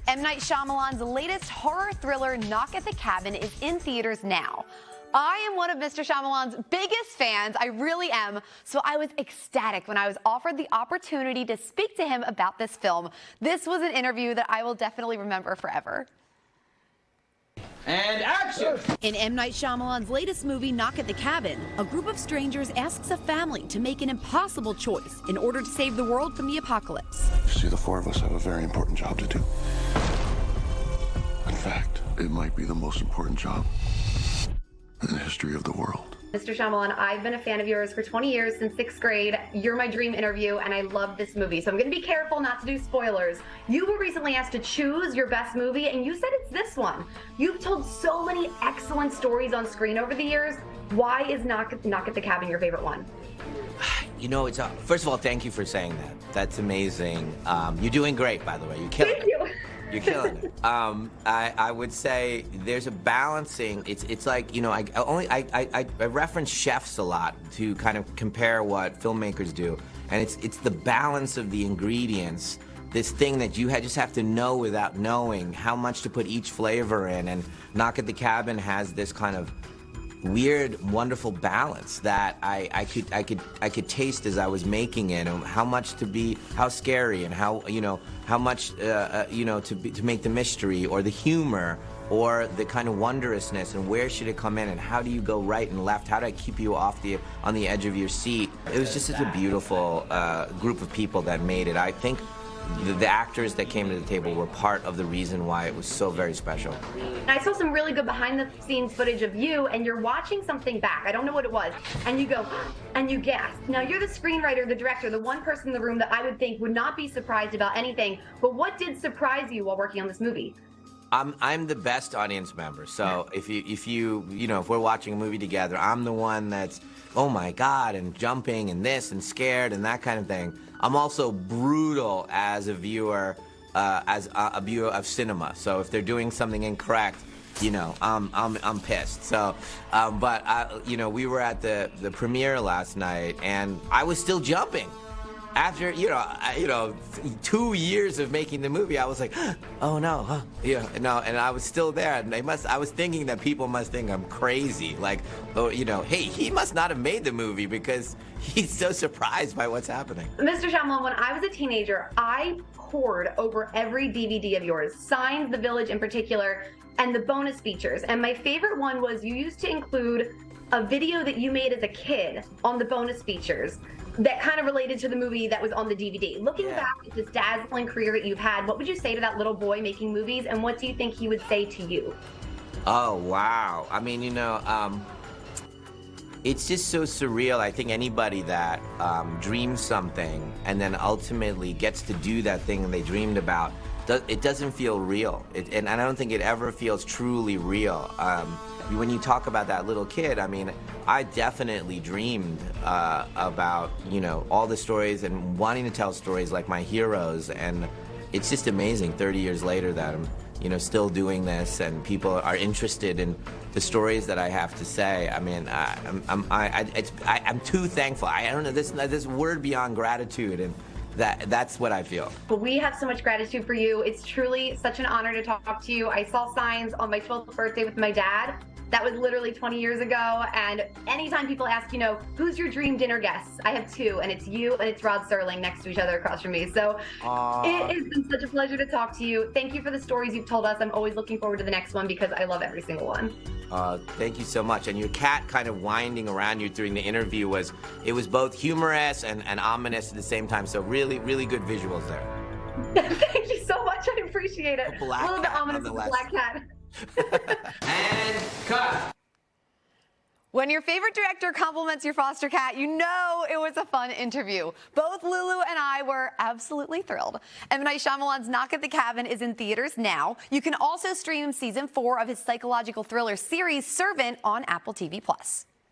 M Night Shyamalan's latest horror thriller, Knock at the Cabin, is in theaters now. I am one of Mr. Shyamalan's biggest fans, I really am, so I was ecstatic when I was offered the opportunity to speak to him about this film. This was an interview that I will definitely remember forever. And action! In M. Night Shyamalan's latest movie, Knock at the Cabin, a group of strangers asks a family to make an impossible choice in order to save the world from the apocalypse. You see, the four of us have a very important job to do. In fact, it might be the most important job in the history of the world. Mr. Shyamalan, I've been a fan of yours for 20 years, since 6th grade. You're my dream interview, and I love this movie, so I'm going to be careful not to do spoilers. You were recently asked to choose your best movie, and you said it's this one. You've told so many excellent stories on screen over the years. Why is Knock at the Cabin your favorite one? You know, it's first of all, thank you for saying that. That's amazing. You're doing great, by the way. You're killing Thank you. You're killing it. I would say there's a balancing. It's like, you know, I reference chefs a lot to kind of compare what filmmakers do, and it's the balance of the ingredients. This thing that you just have to know without knowing how much to put each flavor in. And Knock at the Cabin has this kind of weird, wonderful balance that I could taste as I was making it, and how much to be, how scary, and how much to make the mystery or the humor or the kind of wondrousness, and where should it come in, and how do you go right and left? How do I keep you on the edge of your seat? It was just such a beautiful group of people that made it. I think the actors that came to the table were part of the reason why it was so very special. I saw some really good behind-the-scenes footage of you, and you're watching something back. I don't know what it was. And you go, and you gasp. Now, you're the screenwriter, the director, the one person in the room that I would think would not be surprised about anything. But what did surprise you while working on this movie? I'm the best audience member. So if we're watching a movie together, I'm the one that's, oh my God, and jumping and this and scared and that kind of thing. I'm also brutal as a viewer, a viewer of cinema. So if they're doing something incorrect, you know, I'm pissed. So, we were at the premiere last night, and I was still jumping. After 2 years of making the movie, I was like, oh no, and I was still there, and I was thinking that people must think I'm crazy, like, oh, hey, he must not have made the movie because he's so surprised by what's happening. Mr. Shyamalan, when I was a teenager, I pored over every DVD of yours, Signs, The Village in particular, and the bonus features. And my favorite one was you used to include a video that you made as a kid on the bonus features that kind of related to the movie that was on the DVD. Looking back at this dazzling career that you've had, what would you say to that little boy making movies, and what do you think he would say to you? Oh, wow. I mean, it's just so surreal. I think anybody that dreams something and then ultimately gets to do that thing they dreamed about, it doesn't feel real. And I don't think it ever feels truly real. When you talk about that little kid, I mean, I definitely dreamed about, all the stories and wanting to tell stories like my heroes. And it's just amazing 30 years later that I'm, still doing this, and people are interested in the stories that I have to say. I mean, I'm too thankful. I don't know, this word beyond gratitude, and that's what I feel. But we have so much gratitude for you. It's truly such an honor to talk to you. I saw Signs on my 12th birthday with my dad. That was literally 20 years ago, and anytime people ask, who's your dream dinner guest? I have two, and it's you and it's Rod Serling next to each other across from me. So it has been such a pleasure to talk to you. Thank you for the stories you've told us. I'm always looking forward to the next one because I love every single one. Thank you so much. And your cat kind of winding around you during the interview was both humorous and ominous at the same time. So really, really good visuals there. Thank you so much. I appreciate it. A little bit ominous with the black cat. And cut. When your favorite director compliments your foster cat, you know it was a fun interview. Both Lulu and I were absolutely thrilled. M. Night Shyamalan's Knock at the Cabin is in theaters now. You can also stream season 4 of his psychological thriller series, Servant, on Apple TV+.